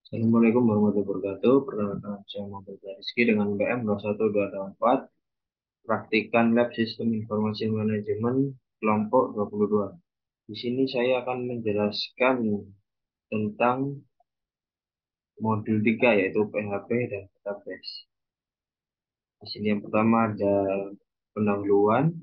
Assalamualaikum warahmatullahi wabarakatuh. Perkenalkan saya Muhammad Rizky dengan BM 21284, praktikan lab sistem informasi manajemen kelompok 22. Di sini saya akan menjelaskan tentang modul 3 yaitu PHP dan database. Di sini yang pertama ada pendahuluan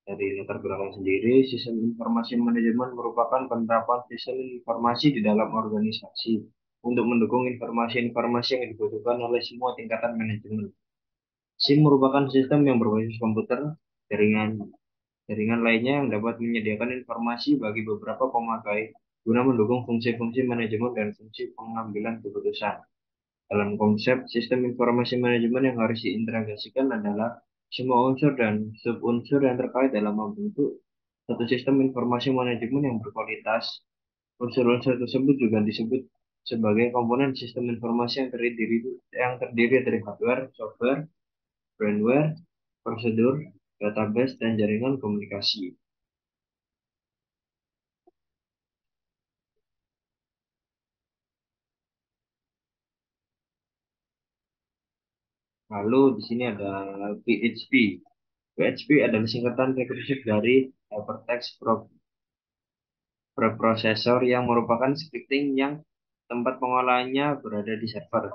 dari latar belakang sendiri. Sistem informasi manajemen merupakan penerapan sistem informasi di dalam organisasi untuk mendukung informasi-informasi yang dibutuhkan oleh semua tingkatan manajemen. SIM merupakan sistem yang berbasis komputer, jaringan jaringan lainnya yang dapat menyediakan informasi bagi beberapa pemakai guna mendukung fungsi-fungsi manajemen dan fungsi pengambilan keputusan. Dalam konsep sistem informasi manajemen yang harus diintegrasikan adalah semua unsur dan subunsur yang terkait dalam membentuk satu sistem informasi manajemen yang berkualitas. Unsur-unsur tersebut juga disebut sebagai komponen sistem informasi yang terdiri dari hardware, software, firmware, prosedur, database, dan jaringan komunikasi. Lalu di sini ada PHP. PHP adalah singkatan rekursif dari Hypertext Preprocessor yang merupakan scripting yang tempat pengolahannya berada di server.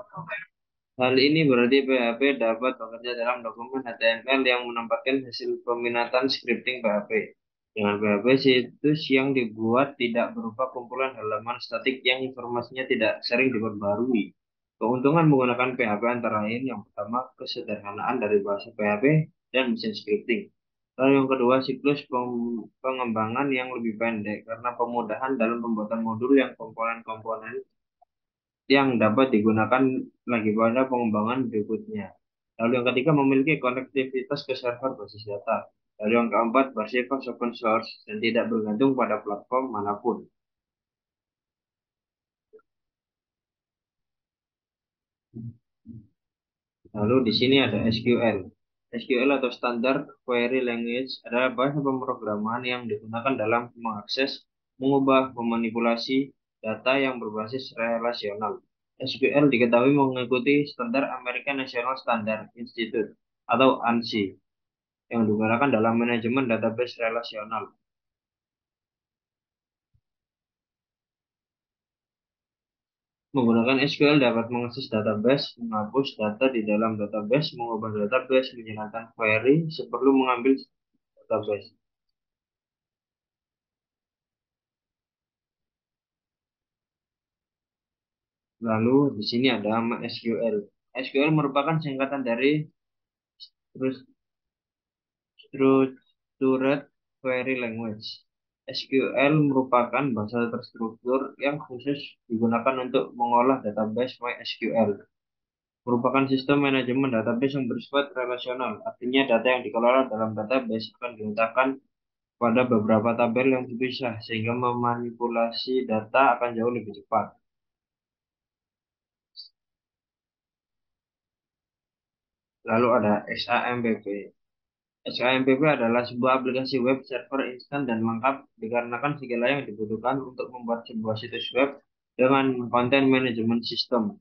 Hal ini berarti PHP dapat bekerja dalam dokumen HTML yang menempatkan hasil peminatan scripting PHP. Dengan PHP, situs yang dibuat tidak berupa kumpulan halaman statik yang informasinya tidak sering diperbarui. Keuntungan menggunakan PHP antara lain yang pertama, kesederhanaan dari bahasa PHP dan mesin scripting. Lalu yang kedua, siklus pengembangan yang lebih pendek karena pemudahan dalam pembuatan modul yang komponen-komponen yang dapat digunakan lagi pada pengembangan berikutnya. Lalu yang ketiga memiliki konektivitas ke server basis data. Lalu yang keempat bersifat open source dan tidak bergantung pada platform manapun. Lalu di sini ada SQL. SQL atau Standard Query Language adalah bahasa pemrograman yang digunakan dalam mengakses, mengubah, memanipulasi data yang berbasis relasional. SQL diketahui mengikuti standar American National Standard Institute atau ANSI yang digunakan dalam manajemen database relasional. Menggunakan SQL dapat mengakses database, menghapus data di dalam database, mengubah database, menjalankan query sebelum mengambil database. Lalu di sini ada MySQL. SQL merupakan singkatan dari Structured Query Language. SQL merupakan bahasa terstruktur yang khusus digunakan untuk mengolah database MySQL. Merupakan sistem manajemen database yang bersifat relasional. Artinya data yang dikelola dalam database akan diletakkan pada beberapa tabel yang terpisah sehingga memanipulasi data akan jauh lebih cepat. Lalu ada XAMPP. XAMPP adalah sebuah aplikasi web server instan dan lengkap dikarenakan segala yang dibutuhkan untuk membuat sebuah situs web dengan konten manajemen sistem.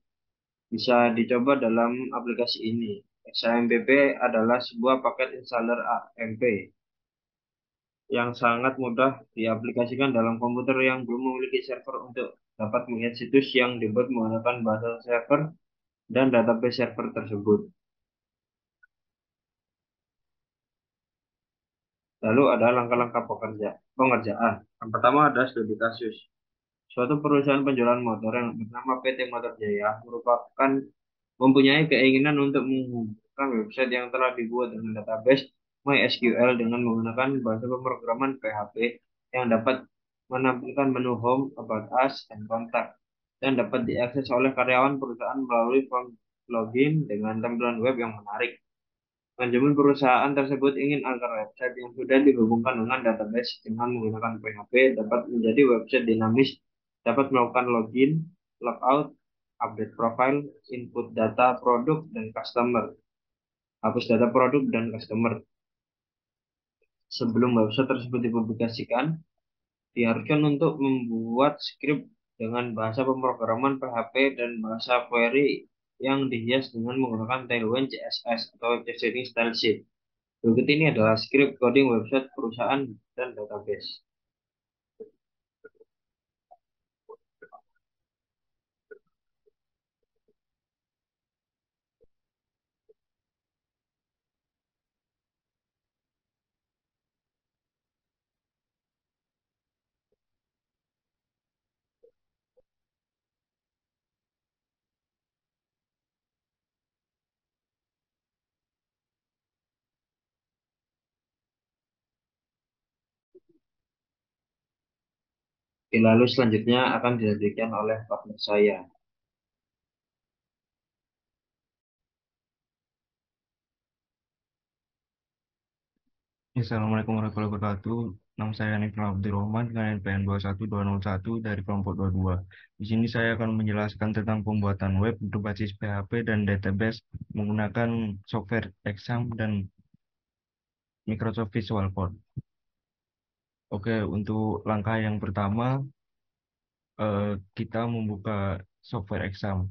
Bisa dicoba dalam aplikasi ini. XAMPP adalah sebuah paket installer AMP yang sangat mudah diaplikasikan dalam komputer yang belum memiliki server untuk dapat melihat situs yang dibuat menggunakan bahasa server dan database server tersebut. Lalu ada langkah-langkah pengerjaan. Yang pertama ada studi kasus. Suatu perusahaan penjualan motor yang bernama PT Motor Jaya mempunyai keinginan untuk menghubungkan website yang telah dibuat dengan database MySQL dengan menggunakan bahasa pemrograman PHP yang dapat menampilkan menu Home, About Us, dan Kontak, dan dapat diakses oleh karyawan perusahaan melalui form login dengan tampilan web yang menarik. Manajemen perusahaan tersebut ingin agar website yang sudah dihubungkan dengan database dengan menggunakan PHP dapat menjadi website dinamis, dapat melakukan login, logout, update profile, input data produk dan customer, hapus data produk dan customer. Sebelum website tersebut dipublikasikan, diharuskan untuk membuat script dengan bahasa pemrograman PHP dan bahasa query yang dihias dengan menggunakan Tailwind CSS atau Web Setting Style Sheet. Berikut ini adalah script coding website perusahaan dan database. Oke, lalu selanjutnya akan dilanjutkan oleh partner saya. Assalamualaikum warahmatullahi wabarakatuh. Nama saya Nifra Abdurrahman dengan NPM 21201 dari kelompok 22. Di sini saya akan menjelaskan tentang pembuatan web berbasis PHP dan database menggunakan software Exam dan Microsoft Visual Code. Oke, untuk langkah yang pertama, kita membuka software Exam.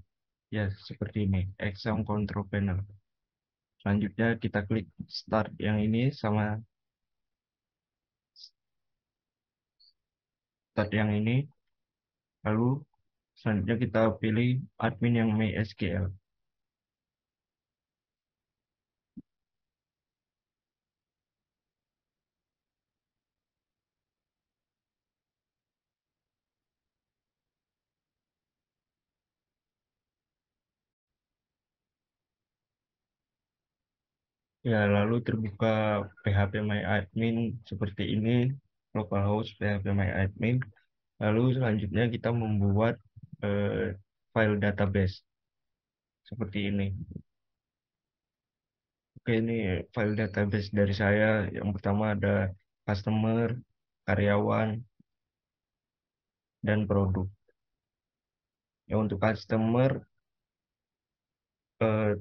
Ya, seperti ini, Exam Control Panel. Selanjutnya kita klik Start yang ini sama Start yang ini. Lalu selanjutnya kita pilih admin yang MySQL. Ya, lalu terbuka PHP My Admin seperti ini, localhost PHP My Admin. Lalu selanjutnya kita membuat file database seperti ini. Oke, ini file database dari saya. Yang pertama ada customer, karyawan, dan produk. Ya, untuk customer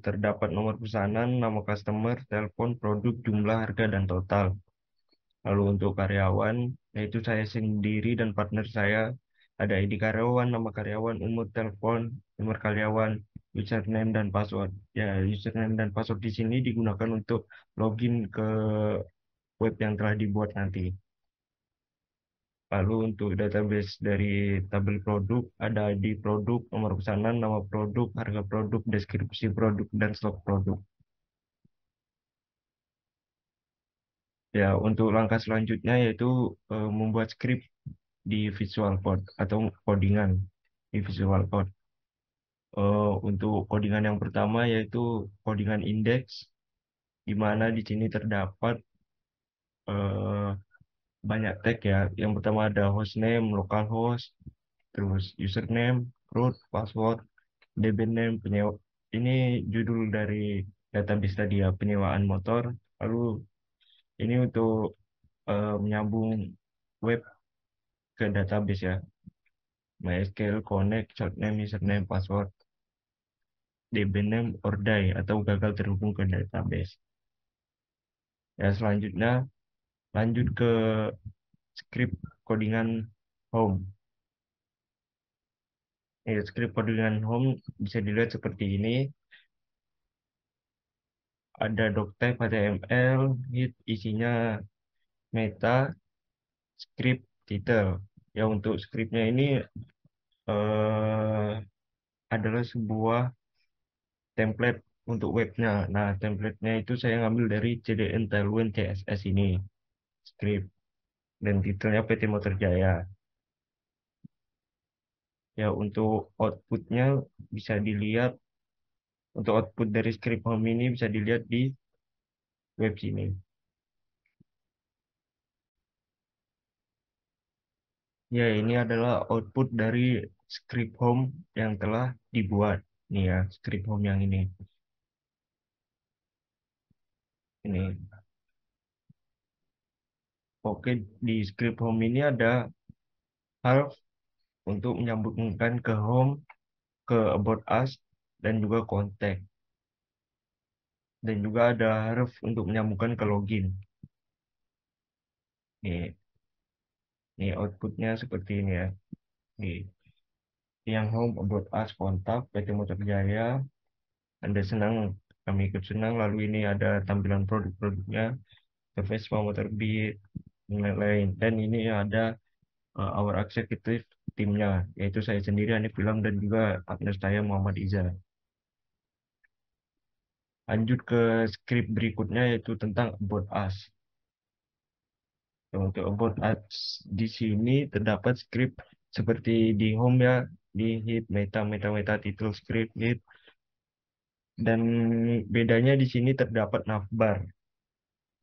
terdapat nomor pesanan, nama customer, telepon, produk, jumlah, harga, dan total. Lalu untuk karyawan, yaitu saya sendiri dan partner saya, ada ID karyawan, nama karyawan, umur, telepon, nomor karyawan, username dan password. Ya, username dan password di sini digunakan untuk login ke web yang telah dibuat nanti. Lalu untuk database dari tabel produk, ada ID produk, nomor pesanan, nama produk, harga produk, deskripsi produk, dan stok produk. Ya, untuk langkah selanjutnya yaitu membuat script di Visual Code atau codingan di Visual Code. Untuk codingan yang pertama yaitu codingan indeks, di mana di sini terdapat eh, banyak tag ya. Yang pertama ada hostname, localhost, terus username, root, password, DB name, penyewa. Ini judul dari database tadi ya, penyewaan motor. Lalu ini untuk menyambung web ke database ya. MySQL Connect, shortname, username, password, dbname, or die, atau gagal terhubung ke database. Ya, selanjutnya lanjut ke script codingan home. Ya, script codingan home bisa dilihat seperti ini. Ada doctype HTML, hit isinya meta, script, title. Ya, untuk scriptnya ini eh, adalah sebuah template untuk webnya. Nah, templatenya itu saya ngambil dari CDN Tailwind CSS ini, script. Dan titelnya PT Motor Jaya. Ya, untuk outputnya bisa dilihat, untuk output dari script home ini bisa dilihat di web sini. Ya, ini adalah output dari script home yang telah dibuat. Nih ya, script home yang ini. Ini. Oke, di script home ini ada half untuk menyambungkan ke home, ke about us, dan juga contact. Dan juga ada ref untuk menyambungkan ke login. Nih, nih outputnya seperti ini ya. Nih. yang home about us kontak PT Motor Jaya. Anda senang, kami ikut senang. Lalu ini ada tampilan produk-produknya, The Vespa Motor Beat, dan lain-lain. Dan ini ada our executive timnya, yaitu saya sendiri Hanif Ilham dan juga partner saya Muhammad Iza. Lanjut ke skrip berikutnya yaitu tentang about us. Ya, untuk about us di sini terdapat skrip seperti di home ya, di hit, meta, meta, meta, title, script, hit. Dan bedanya di sini terdapat navbar.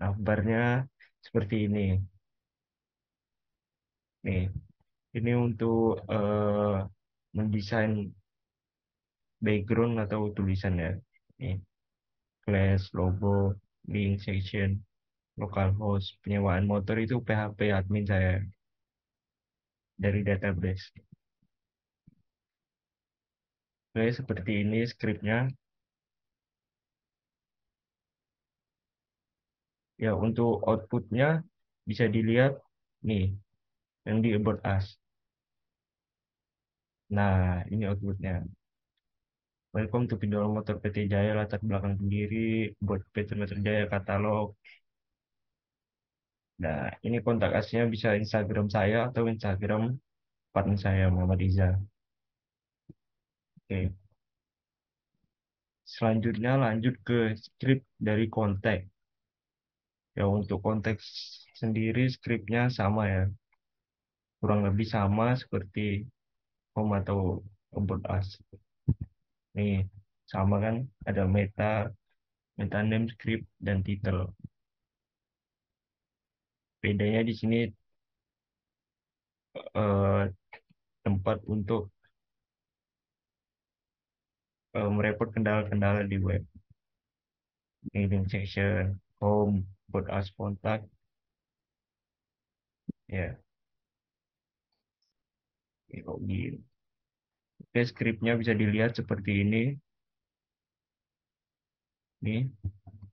Navbarnya seperti ini. Nih, ini untuk mendesain background atau tulisan ya. Nih, class, logo, link, section, localhost, penyewaan motor itu PHP admin saya dari database. Oke, seperti ini skripnya. Ya, untuk outputnya bisa dilihat nih, yang di About Us. Nah, ini outputnya. Welcome to Pinjol Motor PT Jaya, latar belakang sendiri, buat PT Motor Jaya katalog. Nah, ini kontak asnya bisa Instagram saya atau Instagram partner saya, Muhammad Iza. Oke. Selanjutnya lanjut ke script dari kontak. Ya, untuk konteks sendiri skripnya sama ya. Kurang lebih sama seperti home atau about us. Nih, sama kan? Ada meta, meta name, script, dan title. Bedanya di sini eh, tempat untuk merepot kendala-kendala di web. Link section, home, about us, kontak, ya, login. Oke, skripnya bisa dilihat seperti ini. Nih.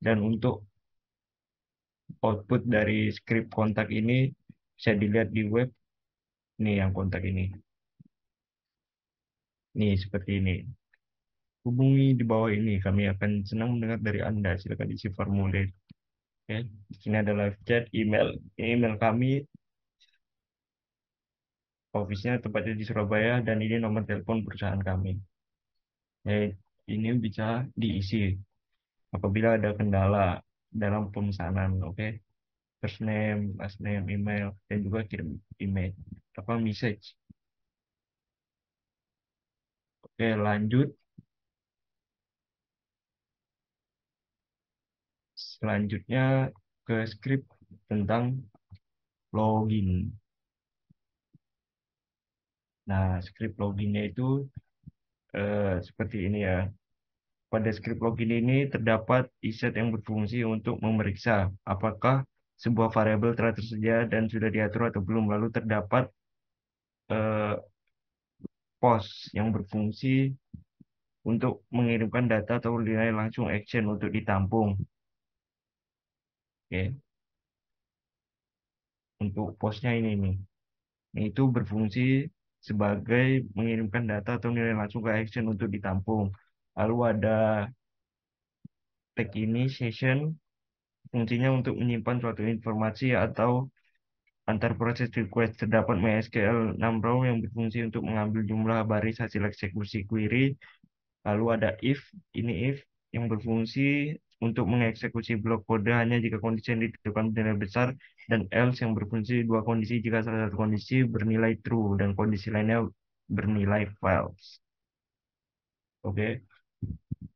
Dan untuk output dari skrip kontak ini bisa dilihat di web. Nih yang kontak ini. Nih seperti ini. Hubungi di bawah ini. Kami akan senang mendengar dari Anda. Silakan isi formulir. Oke. Di sini ada live chat, email. Email kami, office-nya tempatnya di Surabaya, dan ini nomor telepon perusahaan kami. Ya, ini bisa diisi apabila ada kendala dalam pemesanan. Oke. First name, last name, email, dan juga kirim email. Apa message. Oke, lanjut. Selanjutnya ke script tentang login. Nah, script loginnya itu seperti ini ya. Pada script login ini terdapat iset yang berfungsi untuk memeriksa apakah sebuah variabel telah tersedia dan sudah diatur atau belum. Lalu terdapat eh, post yang berfungsi untuk mengirimkan data atau nilai langsung action untuk ditampung. Oke, untuk postnya ini nih. Itu berfungsi sebagai mengirimkan data atau nilai langsung ke action untuk ditampung. Lalu ada tag ini session, fungsinya untuk menyimpan suatu informasi atau antar proses request. Terdapat MySQL 6 row yang berfungsi untuk mengambil jumlah baris hasil eksekusi query. Lalu ada if, ini if yang berfungsi untuk mengeksekusi blok kode hanya jika kondisi yang ditentukan benar besar, dan else yang berfungsi dua kondisi jika salah satu kondisi bernilai true dan kondisi lainnya bernilai false. Oke,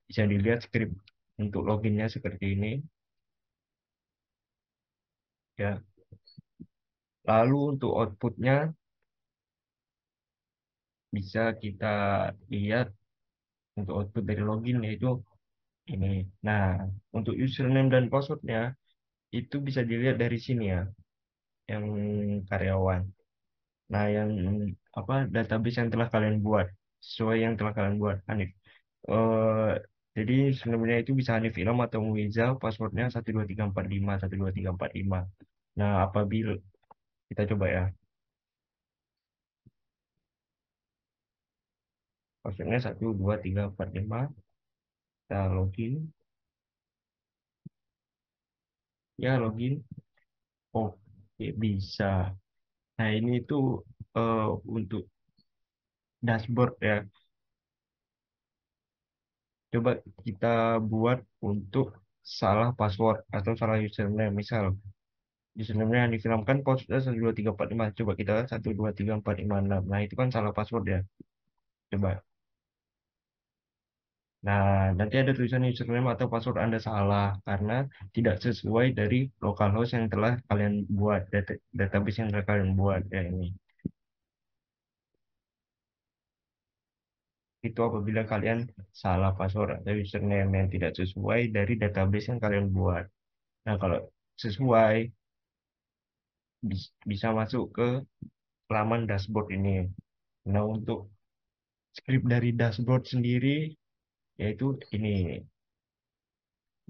bisa dilihat script untuk loginnya seperti ini ya. Lalu untuk outputnya bisa kita lihat untuk output dari login yaitu ini. Nah, untuk username dan passwordnya itu bisa dilihat dari sini ya, yang karyawan. Nah, yang apa database yang telah kalian buat sesuai yang telah kalian buat, Hanif. Eh, jadi sebenarnya itu bisa Hanif Ilham atau Muiza, passwordnya 12345 12345. Nah, apabila kita coba ya. Passwordnya 12345. Kita login. Ya, login. Oke, bisa. Nah, ini tuh untuk dashboard ya. Coba kita buat untuk salah password atau salah username. Misal, username yang difilmkan passwordnya 12345. Coba kita 1234566. Nah, itu kan salah password ya. Coba. Nah, nanti ada tulisan username atau password Anda salah karena tidak sesuai dari localhost yang telah kalian buat, database yang telah kalian buat ya ini. Itu apabila kalian salah password atau username yang tidak sesuai dari database yang kalian buat. Nah, kalau sesuai, bisa masuk ke laman dashboard ini. Nah, untuk script dari dashboard sendiri, yaitu ini.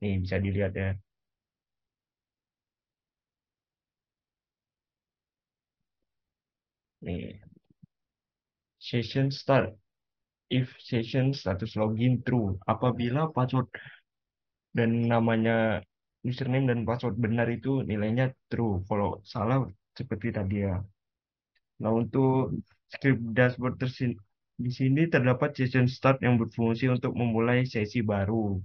Nih, bisa dilihat ya. Nih, session start. If session status login true. Apabila password dan namanya username dan password benar itu nilainya true. Kalau salah seperti tadi ya. Nah, untuk script dashboard di sini terdapat session start yang berfungsi untuk memulai sesi baru.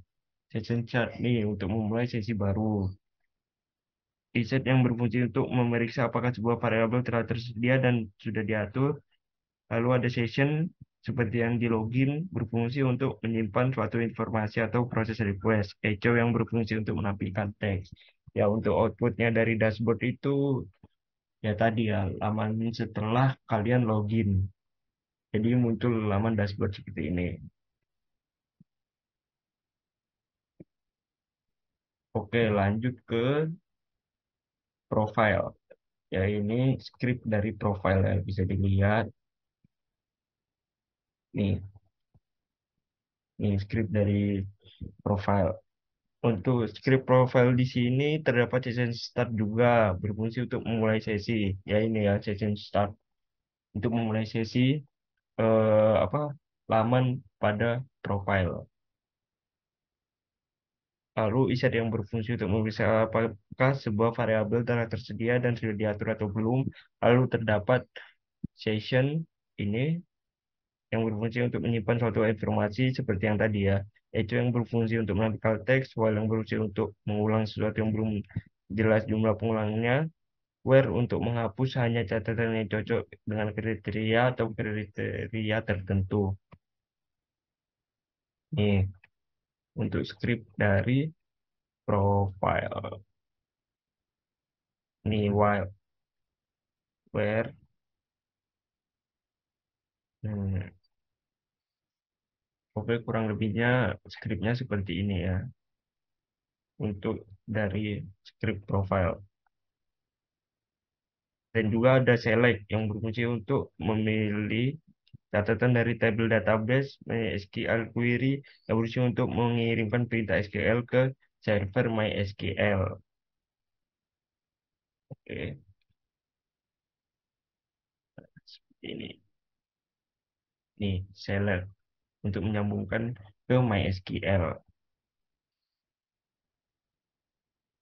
Session start nih untuk memulai sesi baru. Reset yang berfungsi untuk memeriksa apakah sebuah variabel telah tersedia dan sudah diatur. Lalu ada session seperti yang di login berfungsi untuk menyimpan suatu informasi atau proses request. Echo yang berfungsi untuk menampilkan teks. Ya, untuk outputnya dari dashboard itu ya tadi ya, laman setelah kalian login. Jadi muncul laman dashboard seperti ini. Oke, lanjut ke profile. Ya, ini script dari profile ya, bisa dilihat. Nih, ini script dari profile. Untuk script profile di sini terdapat session start juga berfungsi untuk memulai sesi. Ya, ini ya session start untuk memulai sesi apa laman pada profile. Lalu isset yang berfungsi untuk memeriksa apakah sebuah variabel telah tersedia dan sudah diatur atau belum. Lalu terdapat session ini yang berfungsi untuk menyimpan suatu informasi seperti yang tadi ya. Echo yang berfungsi untuk menampilkan teks, while yang berfungsi untuk mengulang sesuatu yang belum jelas jumlah pengulangnya, where untuk menghapus hanya catatan yang cocok dengan kriteria atau kriteria tertentu. Nih, untuk script dari profile. Nih, while, where, hmm, oke kurang lebihnya scriptnya seperti ini ya. Untuk dari script profile. Dan juga ada select yang berfungsi untuk memilih catatan dari tabel database MySQL query yang berfungsi untuk mengirimkan perintah SQL ke server MySQL. Oke, ini nih select untuk menyambungkan ke MySQL.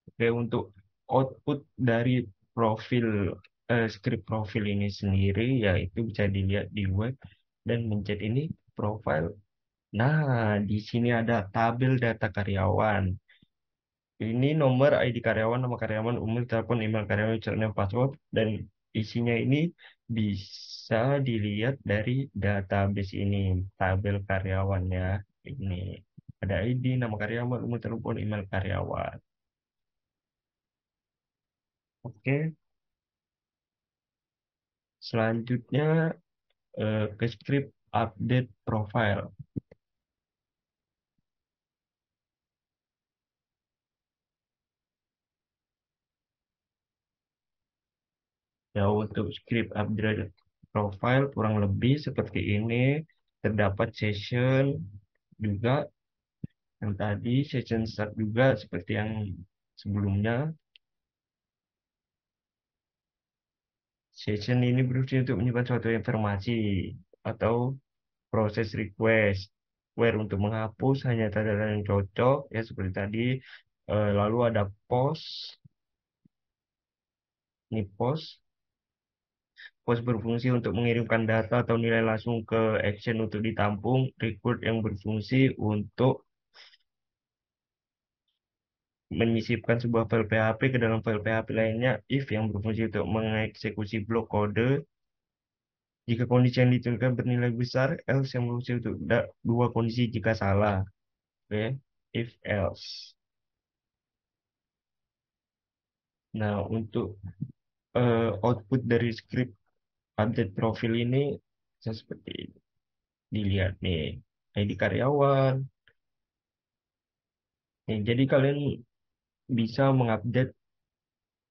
Oke, untuk output dari profil script profil ini sendiri yaitu bisa dilihat di web dan mencet ini profile. Nah, di sini ada tabel data karyawan. Ini nomor ID karyawan, nama karyawan, umur, telepon, email karyawan, username, password, dan isinya ini bisa dilihat dari database ini, tabel karyawannya. Ini ada ID, nama karyawan, umur, telepon, email karyawan. Oke, selanjutnya ke script update profile. Ya, untuk script update profile kurang lebih seperti ini. Terdapat session juga yang tadi, session start juga seperti yang sebelumnya. Session ini berfungsi untuk menyimpan suatu informasi atau proses request, where untuk menghapus hanya tanda yang cocok ya seperti tadi. Lalu ada post, ini post. Post berfungsi untuk mengirimkan data atau nilai langsung ke action untuk ditampung. Record yang berfungsi untuk menyisipkan sebuah file PHP ke dalam file PHP lainnya. If yang berfungsi untuk mengeksekusi blok kode. Jika kondisi yang ditentukan bernilai besar, else yang berfungsi untuk dua kondisi jika salah. Oke, if else. Nah, untuk output dari script update profil ini bisa seperti ini. Dilihat nih, ID karyawan. Nih, jadi kalian bisa mengupdate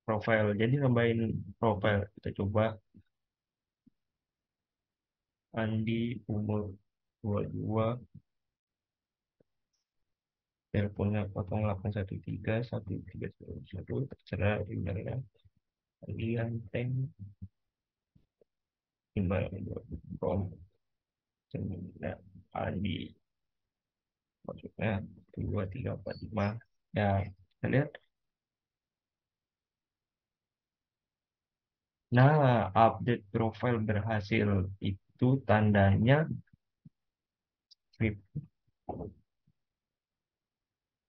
profile. Jadi nambahin profile. Kita coba Andi umur 22, teleponnya 0813 1391, terserah emailnya. Andi Anteng, email.com, nah, Andi, maksudnya 2345. Ya, kita lihat. Nah, update profile berhasil. Itu tandanya script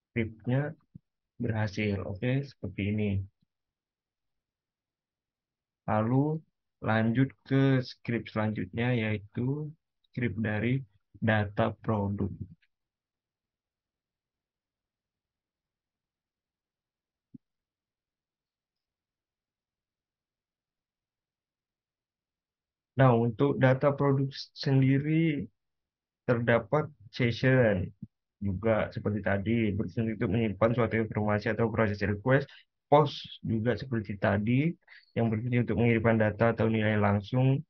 scriptnya berhasil. Oke, seperti ini. Lalu lanjut ke script selanjutnya, yaitu script dari data produk. Nah, untuk data produk sendiri terdapat session juga seperti tadi, berfungsi untuk menyimpan suatu informasi atau proses request. Post juga seperti tadi, yang berfungsi untuk mengirimkan data atau nilai langsung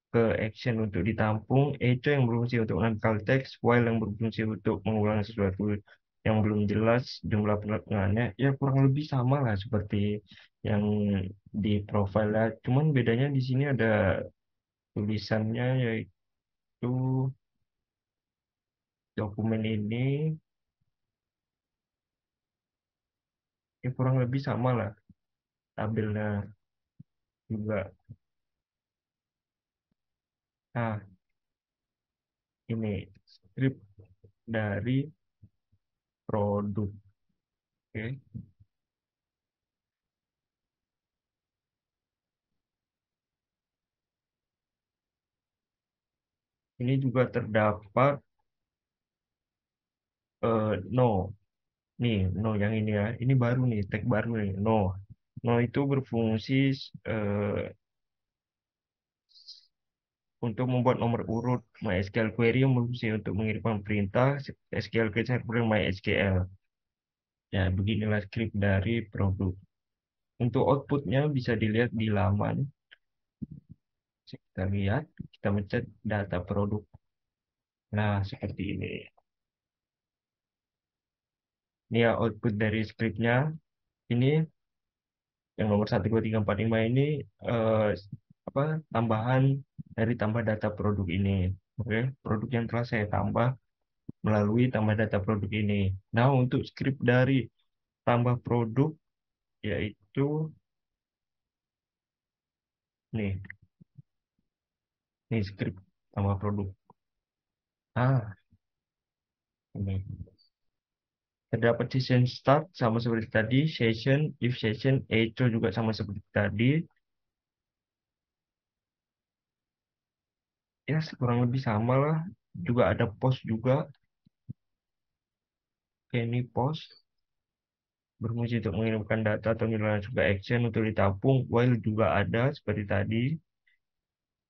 ke action untuk ditampung. Echo yang berfungsi untuk menangkal teks, while yang berfungsi untuk mengulang sesuatu yang belum jelas jumlah penanganannya. Ya kurang lebih sama lah seperti yang di profile lah. Cuman bedanya di sini ada tulisannya, yaitu dokumen ini ya kurang lebih sama lah tabelnya juga. Nah, ini script dari produk. Oke. Ini juga terdapat no. Nih, no yang ini ya. Ini baru nih, tag baru nih, no. No itu berfungsi eh, untuk membuat nomor urut MySQL query yang berfungsi untuk mengirimkan perintah SQL ke server MySQL. Ya, beginilah script dari produk. Untuk outputnya bisa dilihat di laman. Kita lihat, kita mencet data produk. Nah, seperti ini. Ini ya output dari scriptnya. Ini yang nomor 12345 ini eh, apa tambahan dari tambah data produk ini. Oke, produk yang telah saya tambah melalui tambah data produk ini. Nah, untuk script dari tambah produk yaitu nih, nih script tambah produk. Ah, ini terdapat session start sama seperti tadi, session, if session, echo juga sama seperti tadi. Ya, kurang lebih sama lah. Juga ada post juga. Ini post berfungsi untuk mengirimkan data atau nilai langsung ke action untuk ditampung, while juga ada seperti tadi.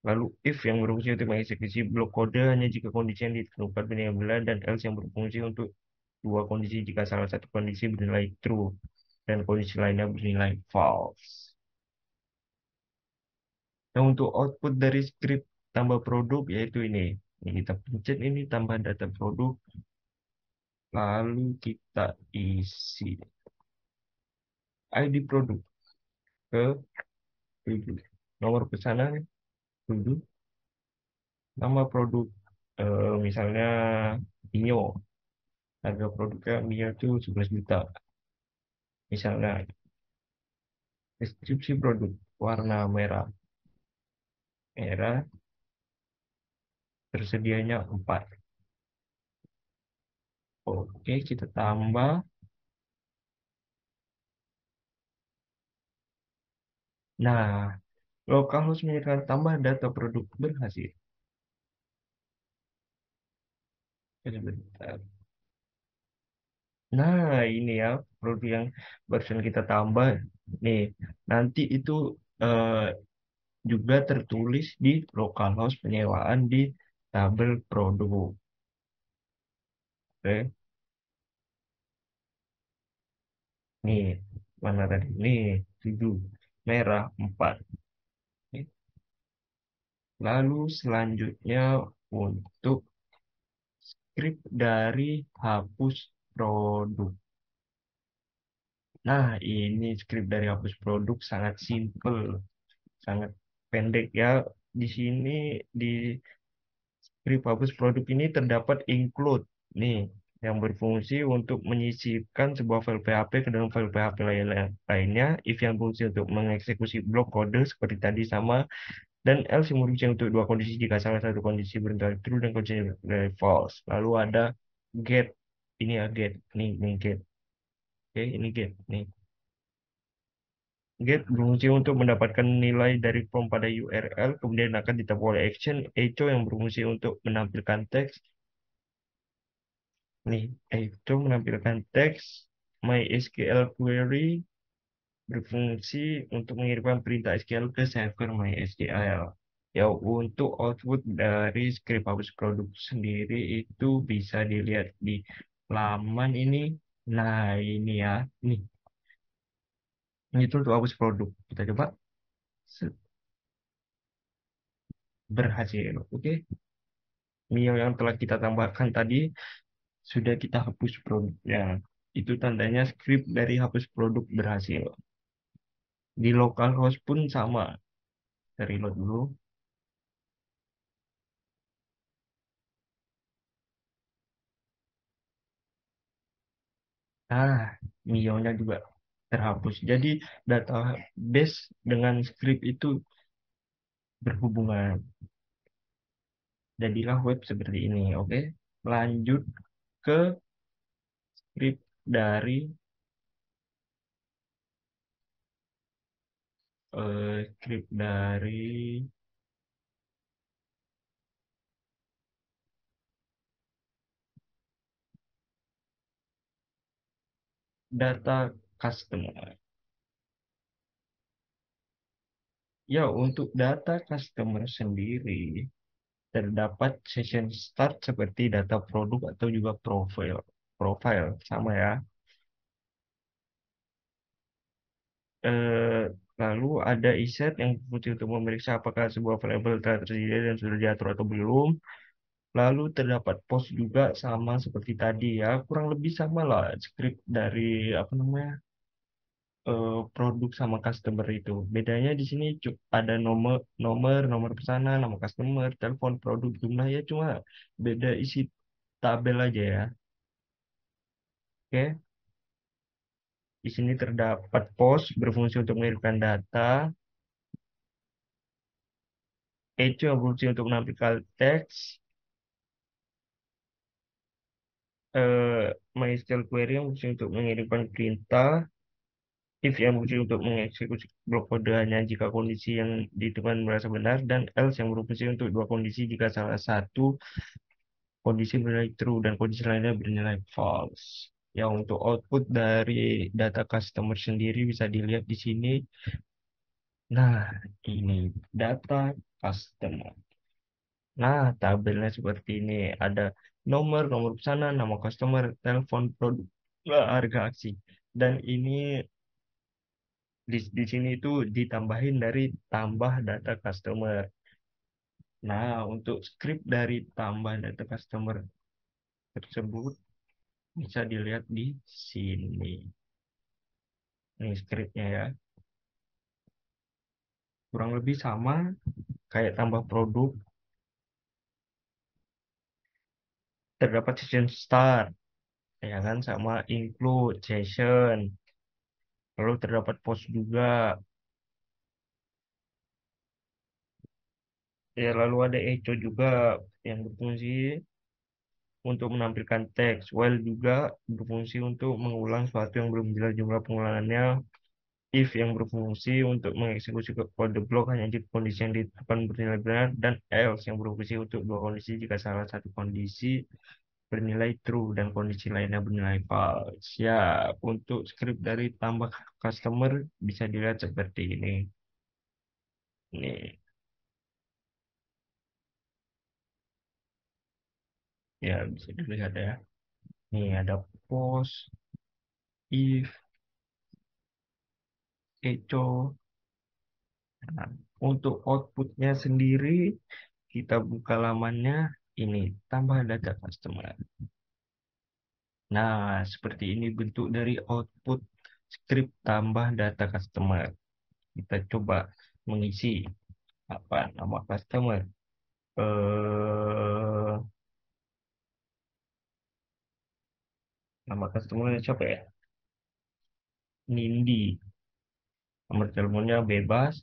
Lalu if yang berfungsi untuk mengeksekusi blok kode hanya jika kondisi yang ditentukan benar-benar, dan else yang berfungsi untuk dua kondisi jika salah satu kondisi bernilai true dan kondisi lainnya bernilai false. Nah, untuk output dari script tambah produk yaitu ini. Ini kita pencet ini tambah data produk, lalu kita isi ID produk ke 7. Nomor pesanan 7. Nama produk Misalnya Mio, harga produknya Mio itu 11 juta. Misalnya deskripsi produk warna merah, merah tersedianya 4. Oke, kita tambah. Nah, lokal harus menyediakan tambah data produk berhasil. Sebentar. Nah, ini ya produk yang barusan kita tambah. Nih, nanti itu eh, juga tertulis di localhost penyewaan di tabel produk. Oke, nih mana tadi? Nih 7, merah 4. Oke. Lalu selanjutnya untuk script dari hapus produk. Nah, ini script dari hapus produk sangat simple, sangat pendek ya. Di sini di script hapus produk ini terdapat include nih yang berfungsi untuk menyisipkan sebuah file PHP ke dalam file PHP lainnya, if yang berfungsi untuk mengeksekusi blok kode seperti tadi sama, dan else yang berfungsi untuk dua kondisi jika salah satu kondisi berintegrasi true dan kondisi berintegrasi false. Lalu ada get, ini ya get, nih get, oke ini get nih. Get berfungsi untuk mendapatkan nilai dari form pada URL, kemudian akan ditambah oleh action. Echo yang berfungsi untuk menampilkan teks. Nih, Echo menampilkan teks. MySQL query berfungsi untuk mengirimkan perintah SQL ke server MySQL. Ya, untuk output dari script hapus produk sendiri itu bisa dilihat di laman ini. Nah, ini ya. Nih, itu untuk hapus produk. Kita coba. Set. Berhasil. Oke. Mio yang telah kita tambahkan tadi sudah kita hapus produknya. Itu tandanya script dari hapus produk berhasil. Di localhost pun sama. Kita reload dulu. Ah, Mio-nya juga terhapus. Jadi database dengan script itu berhubungan. Jadilah web seperti ini. Oke. Lanjut ke script dari script dari data customer. Ya, untuk data customer sendiri terdapat session start seperti data produk atau juga profile. Profile sama ya. Eh, Lalu ada iset yang berfungsi untuk memeriksa apakah sebuah variabel telah tersedia dan sudah diatur atau belum. Lalu terdapat post juga sama seperti tadi ya, kurang lebih sama lah script dari apa namanya produk sama customer itu. Bedanya di sini ada nomor nomor nomor pesanan, nama customer, telepon, produk, jumlah ya cuma beda isi tabel aja ya. Oke, di sini terdapat post berfungsi untuk mengirimkan data, echo yang berfungsi untuk menampilkan teks, MySQL query yang berfungsi untuk mengirimkan perintah, if yang berfungsi untuk mengeksekusi blok kode hanya jika kondisi yang ditentukan merasa benar, dan else yang berfungsi untuk dua kondisi jika salah satu kondisi bernilai true dan kondisi lainnya bernilai false. Ya, untuk output dari data customer sendiri bisa dilihat di sini. Nah, ini data customer. Nah, tabelnya seperti ini. Ada nomor, nomor pesanan, nama customer, telepon, produk, harga aksi. Dan ini di sini itu ditambahin dari tambah data customer. Nah, untuk script dari tambah data customer tersebut bisa dilihat di sini. Ini scriptnya ya. Kurang lebih sama kayak tambah produk. terdapat session start, ya kan, sama include session, lalu terdapat post juga, ya lalu ada echo juga yang berfungsi untuk menampilkan teks, while juga berfungsi untuk mengulang suatu yang belum jelas jumlah pengulangannya, if yang berfungsi untuk mengeksekusi kode blok hanya jika kondisi yang ditetapkan bernilai benar, dan else yang berfungsi untuk dua kondisi jika salah satu kondisi bernilai true dan kondisi lainnya bernilai false. Ya, untuk script dari tambah customer bisa dilihat seperti ini. Nih, ya bisa dilihat ya. Nih ada post, if, echo. Nah, untuk outputnya sendiri kita buka lamannya, ini tambah data customer. Nah, seperti ini bentuk dari output script tambah data customer. Kita coba mengisi apa nama customer. Eh, Nama customernya siapa ya? Nindi. Nomor teleponnya bebas.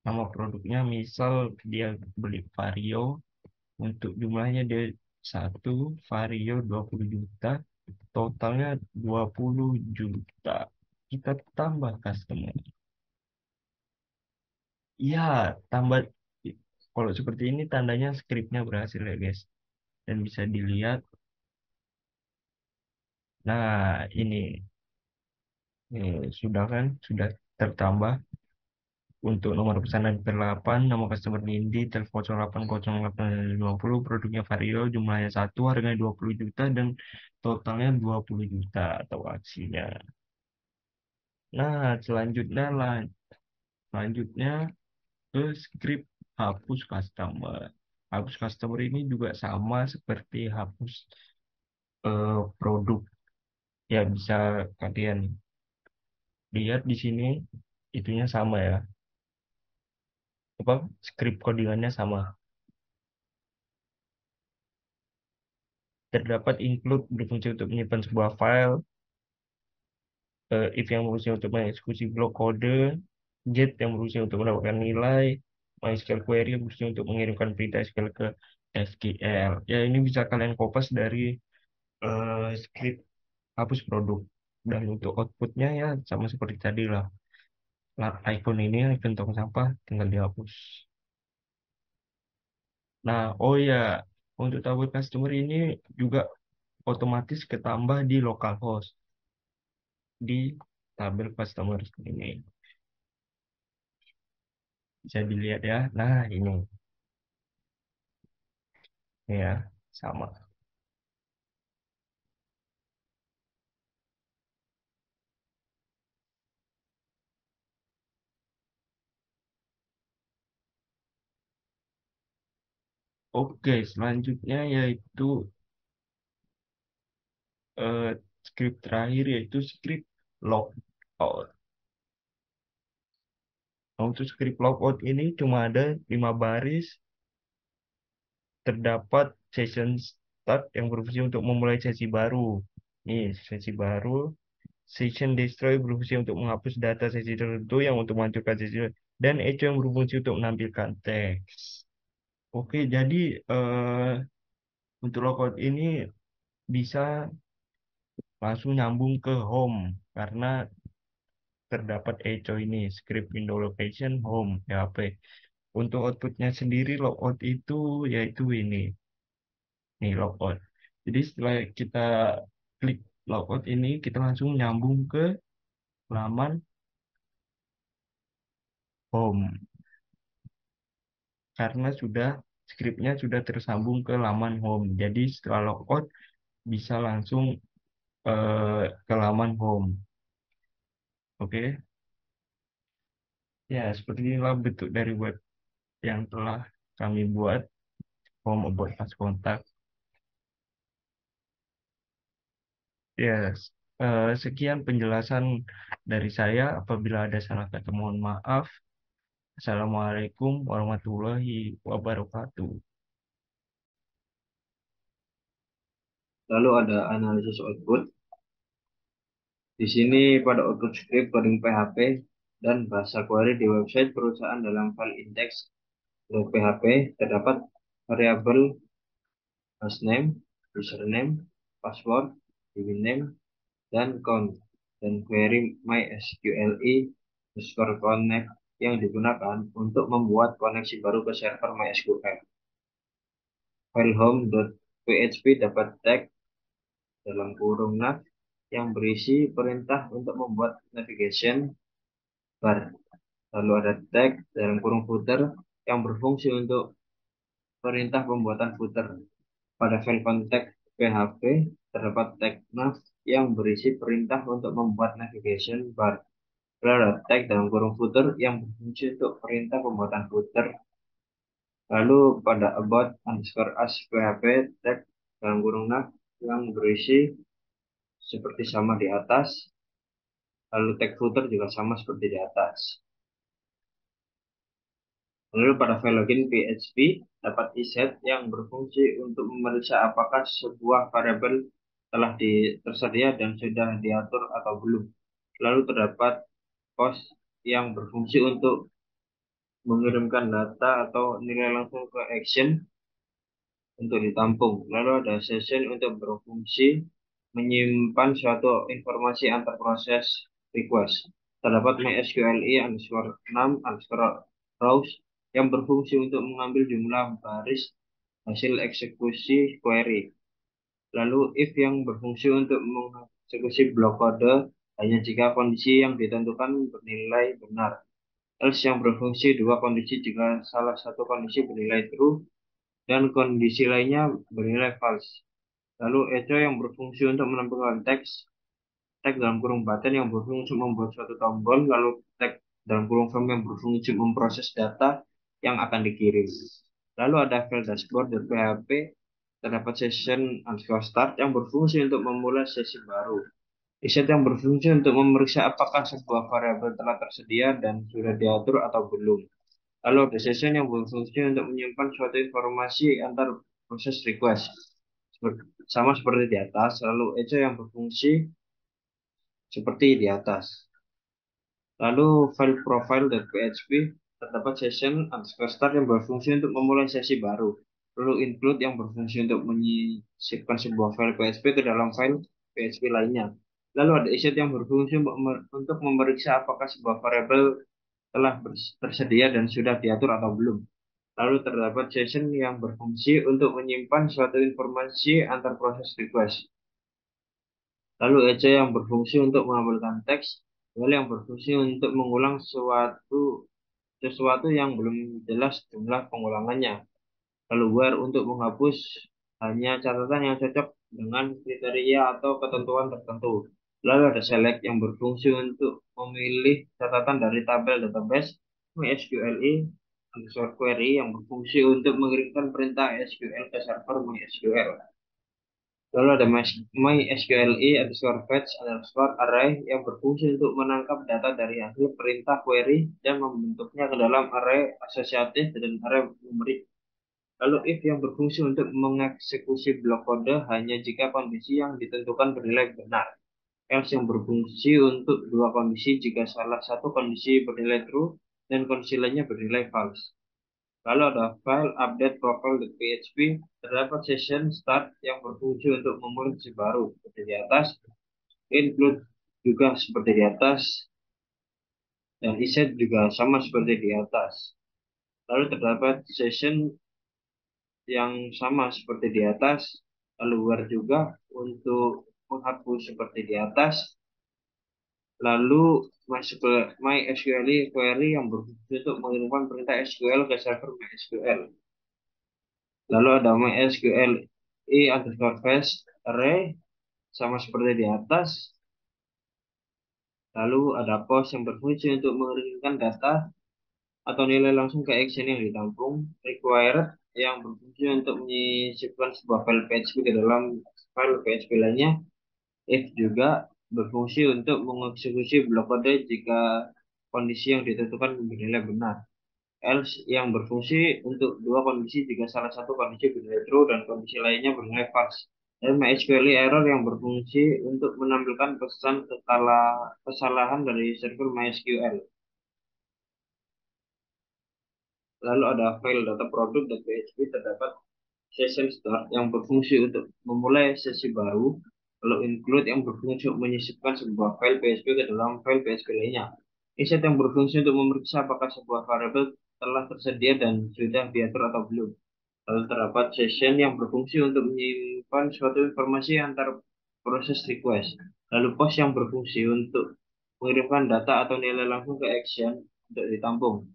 Nama produknya misal dia beli Vario. Untuk jumlahnya dia satu, Vario 20 juta. Totalnya 20 juta. Kita tambah customer. Iya, tambah. Kalau seperti ini tandanya scriptnya berhasil ya guys. Dan bisa dilihat. Nah, ini sudah kan? Sudah tertambah. Untuk nomor pesanan per 8, nama customer Nindi, telepon 080850, produknya Vario, jumlahnya satu, harganya 20 juta, dan totalnya 20 juta atau aksinya. Nah, selanjutnya ke script hapus customer. Hapus customer ini juga sama seperti hapus produk. Ya, bisa kalian lihat di sini, itunya sama ya. Apa, script codingannya sama. Terdapat include berfungsi untuk menyimpan sebuah file, if yang berfungsi untuk mengeksekusi blok kode, get yang berfungsi untuk mendapatkan nilai, MySQL query yang berfungsi untuk mengirimkan perintah SQL ke SQL. Ya, ini bisa kalian kopas dari script hapus produk. Dan untuk outputnya ya sama seperti tadi lah. Icon ini, icon tong sampah, tinggal dihapus. Nah, oh ya, untuk tabel customer ini juga otomatis ketambah di localhost di tabel customer ini. Bisa dilihat ya. Nah, ini ya sama. Oke, selanjutnya yaitu eh, script terakhir yaitu script logout. Nah, untuk script logout ini cuma ada 5 baris, terdapat session start yang berfungsi untuk memulai sesi baru. Nih, sesi baru. Session destroy berfungsi untuk menghapus data sesi tertentu yang untuk menghancurkan sesi, dan echo yang berfungsi untuk menampilkan teks. Oke, jadi eh, untuk logout ini bisa langsung nyambung ke home karena terdapat echo ini script window location home PHP. Untuk outputnya sendiri logout itu yaitu ini nih logout. Jadi setelah kita klik logout ini kita langsung nyambung ke laman home karena scriptnya sudah tersambung ke laman home. Jadi setelah logout bisa langsung ke laman home. Oke. Ya, seperti inilah bentuk dari web yang telah kami buat, Home About Us Contact. Yes, sekian penjelasan dari saya. Apabila ada salah kata, mohon maaf. Assalamualaikum warahmatullahi wabarakatuh. Lalu ada analisis output. Di sini pada output script coding PHP dan bahasa query di website perusahaan dalam file index.php terdapat variabel hostname, username, password, name, dan count, dan query MySQLi_connect yang digunakan untuk membuat koneksi baru ke server MySQL. File home.php dapat tag dalam kurung nav yang berisi perintah untuk membuat navigation bar. Lalu ada tag dalam kurung footer yang berfungsi untuk perintah pembuatan footer. Pada file kontak PHP terdapat tag nav yang berisi perintah untuk membuat navigation bar. Lalu ada tag dalam kurung footer yang berfungsi untuk perintah pembuatan footer. Lalu pada about_us PHP tag dalam kurung nav yang berisi seperti sama di atas. Lalu tag footer juga sama seperti di atas. Lalu pada file login PHP dapat iset yang berfungsi untuk memeriksa apakah sebuah variabel telah tersedia dan sudah diatur atau belum. Lalu terdapat post yang berfungsi untuk mengirimkan data atau nilai langsung ke action untuk ditampung. Lalu ada session untuk berfungsi menyimpan suatu informasi antar proses request. Terdapat MySQLi_num_rows yang berfungsi untuk mengambil jumlah baris hasil eksekusi query. Lalu if yang berfungsi untuk mengeksekusi blok kode hanya jika kondisi yang ditentukan bernilai benar. Else yang berfungsi dua kondisi jika salah satu kondisi bernilai true dan kondisi lainnya bernilai false. Lalu echo yang berfungsi untuk menampilkan teks, tag dalam kurung button yang berfungsi membuat suatu tombol, lalu tag dalam kurung form yang berfungsi memproses data yang akan dikirim. Lalu ada file dashboard.php, terdapat session_start yang berfungsi untuk memulai sesi baru. Iset yang berfungsi untuk memeriksa apakah sebuah variabel telah tersedia dan sudah diatur atau belum. Lalu ada session yang berfungsi untuk menyimpan suatu informasi antar proses request. Sama seperti di atas. Lalu echo yang berfungsi seperti di atas. Lalu file profile.php terdapat session_start yang berfungsi untuk memulai sesi baru. Lalu include yang berfungsi untuk menyisipkan sebuah file PHP ke dalam file PHP lainnya. Lalu ada iset yang berfungsi untuk memeriksa apakah sebuah variabel telah tersedia dan sudah diatur atau belum. Lalu terdapat session yang berfungsi untuk menyimpan suatu informasi antar proses request. Lalu echo yang berfungsi untuk mengambilkan teks, while yang berfungsi untuk mengulang sesuatu yang belum jelas jumlah pengulangannya. Lalu where untuk menghapus hanya catatan yang cocok dengan kriteria atau ketentuan tertentu. Lalu ada select yang berfungsi untuk memilih catatan dari tabel database MySQLi_query yang berfungsi untuk mengirimkan perintah SQL ke server MySQL. Lalu ada MySQLi_fetch_array yang berfungsi untuk menangkap data dari hasil perintah query dan membentuknya ke dalam array asosiatif dan array memory. Lalu if yang berfungsi untuk mengeksekusi blok kode hanya jika kondisi yang ditentukan bernilai benar. Else yang berfungsi untuk dua kondisi jika salah satu kondisi bernilai true dan kondisi lainnya bernilai false. Lalu ada file update profile.php, terdapat session start yang berfungsi untuk memulai sesi baru seperti di atas, include juga seperti di atas, dan iset juga sama seperti di atas. Lalu terdapat session yang sama seperti di atas, lalu where juga untuk menghapus seperti di atas, lalu MySQL query yang berfungsi untuk mengirimkan perintah SQL ke server MySQL. Lalu ada MySQLi_fetch array sama seperti di atas. Lalu ada post yang berfungsi untuk mengirimkan data atau nilai langsung ke action yang ditampung. Required yang berfungsi untuk menyisipkan sebuah file PHP ke dalam file PHP lainnya. If juga berfungsi untuk mengeksekusi blok kode jika kondisi yang ditentukan bernilai benar. Else yang berfungsi untuk dua kondisi jika salah satu kondisi bernilai true dan kondisi lainnya bernilai false. dan MySQL error yang berfungsi untuk menampilkan pesan kesalahan dari server MySQL. Lalu ada file data product.php, terdapat session start yang berfungsi untuk memulai sesi baru, lalu include yang berfungsi untuk menyisipkan sebuah file PHP ke dalam file PHP lainnya. Inset yang berfungsi untuk memeriksa apakah sebuah variabel telah tersedia dan sudah diatur atau belum. Lalu terdapat session yang berfungsi untuk menyimpan suatu informasi antar proses request. Lalu post yang berfungsi untuk mengirimkan data atau nilai langsung ke action untuk ditampung.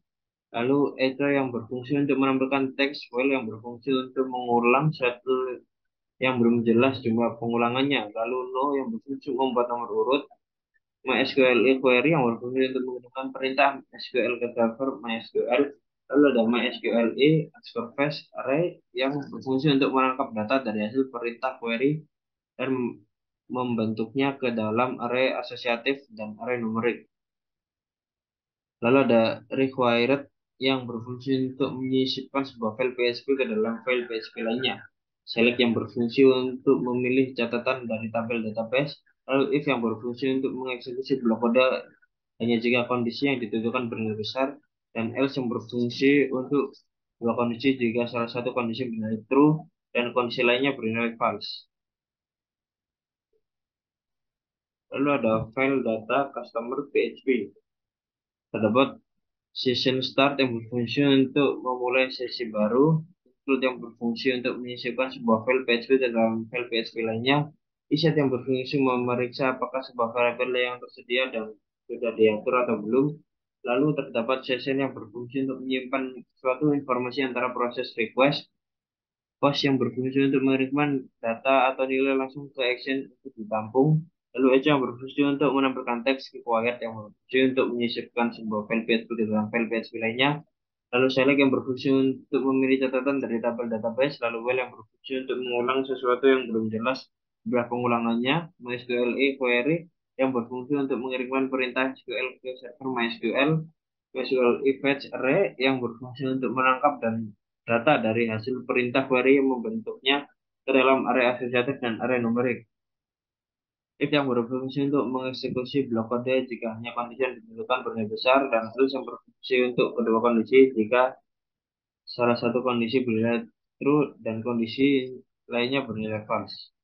Lalu echo yang berfungsi untuk menampilkan teks, file yang berfungsi untuk mengulang satu yang belum jelas jumlah pengulangannya. Lalu no yang berfungsi untuk membuat nomor urut. MySQL query yang berfungsi untuk menggunakan perintah SQL ke server MySQL. Lalu ada MySQL underscore fetch array yang berfungsi untuk menangkap data dari hasil perintah query dan membentuknya ke dalam array asosiatif dan array numerik. Lalu ada required yang berfungsi untuk menyisipkan sebuah file PHP ke dalam file PHP lainnya. Select yang berfungsi untuk memilih catatan dari tabel database. Lalu if yang berfungsi untuk mengeksekusi blok kode hanya jika kondisi yang ditentukan bernilai besar. Dan else yang berfungsi untuk dua kondisi jika salah satu kondisi bernilai true dan kondisi lainnya bernilai false. Lalu ada file data customer PHP. Terdapat session start yang berfungsi untuk memulai sesi baru, include yang berfungsi untuk menyisipkan sebuah file PHP ke dalam file PHP lainnya, iset yang berfungsi memeriksa apakah sebuah variabel yang tersedia dan sudah diatur atau belum. Lalu terdapat session yang berfungsi untuk menyimpan suatu informasi antara proses request, post yang berfungsi untuk mengirimkan data atau nilai langsung ke action untuk ditampung. Lalu Echo yang berfungsi untuk menampilkan teks required yang berfungsi untuk menyisipkan sebuah file PHP di dalam file PHP lainnya. Lalu select yang berfungsi untuk memilih catatan dari tabel database. Lalu while yang berfungsi untuk mengulang sesuatu yang belum jelas jumlah pengulangannya. MySQL query yang berfungsi untuk mengirimkan perintah SQL ke server MySQL. MySQL fetch array yang berfungsi untuk menangkap dan data dari hasil perintah query yang membentuknya ke dalam array asosiatif dan array numerik. If yang berfungsi untuk mengeksekusi blok kode jika hanya kondisi yang ditentukan bernilai besar, dan else yang berfungsi untuk kedua kondisi jika salah satu kondisi bernilai true dan kondisi lainnya bernilai false.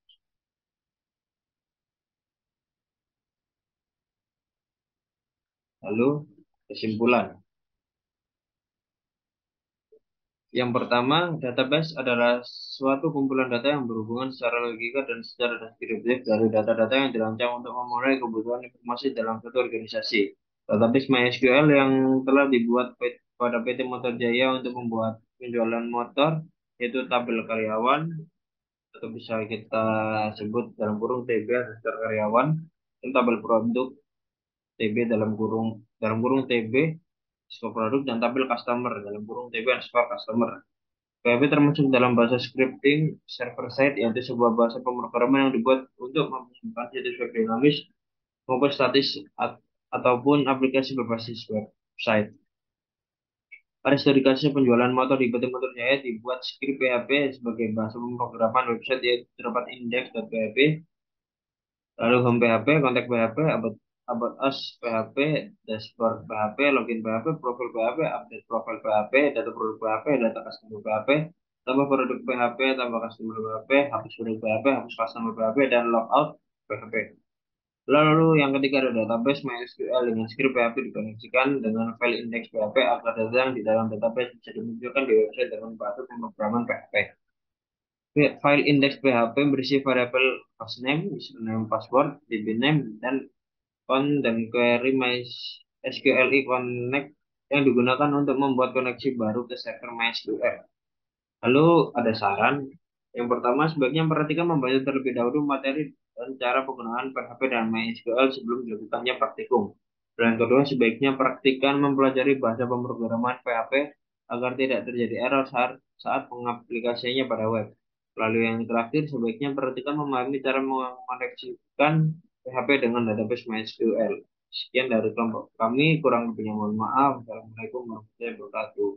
Lalu kesimpulan. Yang pertama, database adalah suatu kumpulan data yang berhubungan secara logika dan secara deskriptif dari data-data yang dirancang untuk memenuhi kebutuhan informasi dalam suatu organisasi. Database MySQL yang telah dibuat pada PT Motor Jaya untuk membuat penjualan motor, yaitu tabel karyawan, atau bisa kita sebut dalam kurung TB daftar karyawan, dan tabel produk TB dalam kurung TB skor produk, dan tabel customer dalam kurung TB skor customer. PHP termasuk dalam bahasa scripting server side, yaitu sebuah bahasa pemrograman yang dibuat untuk memungkinkan situs web dinamis maupun statis ataupun aplikasi berbasis website. Pada studi kasus penjualan motor di PT Motor Jaya dibuat script PHP sebagai bahasa pemrograman website, yaitu terdapat index.php, lalu home PHP, kontak PHP, about us PHP, dashboard PHP, login PHP, profil PHP, update profil PHP, data produk PHP, data customer PHP, tambah produk PHP, tambah customer PHP, hapus produk PHP, hapus customer PHP, dan logout PHP. Lalu yang ketiga ada database MySQL dengan script PHP dikoneksikan dengan file index PHP agar data yang di dalam database bisa dimunculkan di website dengan bahasa pemrograman PHP. File index PHP berisi variabel hostname, username, password, db name, dan dan query MySQL Connect yang digunakan untuk membuat koneksi baru ke server MySQL. Lalu ada saran. Yang pertama, sebaiknya perhatikan membaca terlebih dahulu materi dan cara penggunaan PHP dan MySQL sebelum dilakukannya praktikum. Dan yang kedua, sebaiknya praktikkan mempelajari bahasa pemrograman PHP agar tidak terjadi error saat pengaplikasiannya pada web. Lalu yang terakhir, sebaiknya perhatikan memahami cara mengoneksikan PHP dengan database MySQL. Sekian dari kelompok kami, kurang lebihnya mohon maaf. Assalamualaikum warahmatullahi wabarakatuh.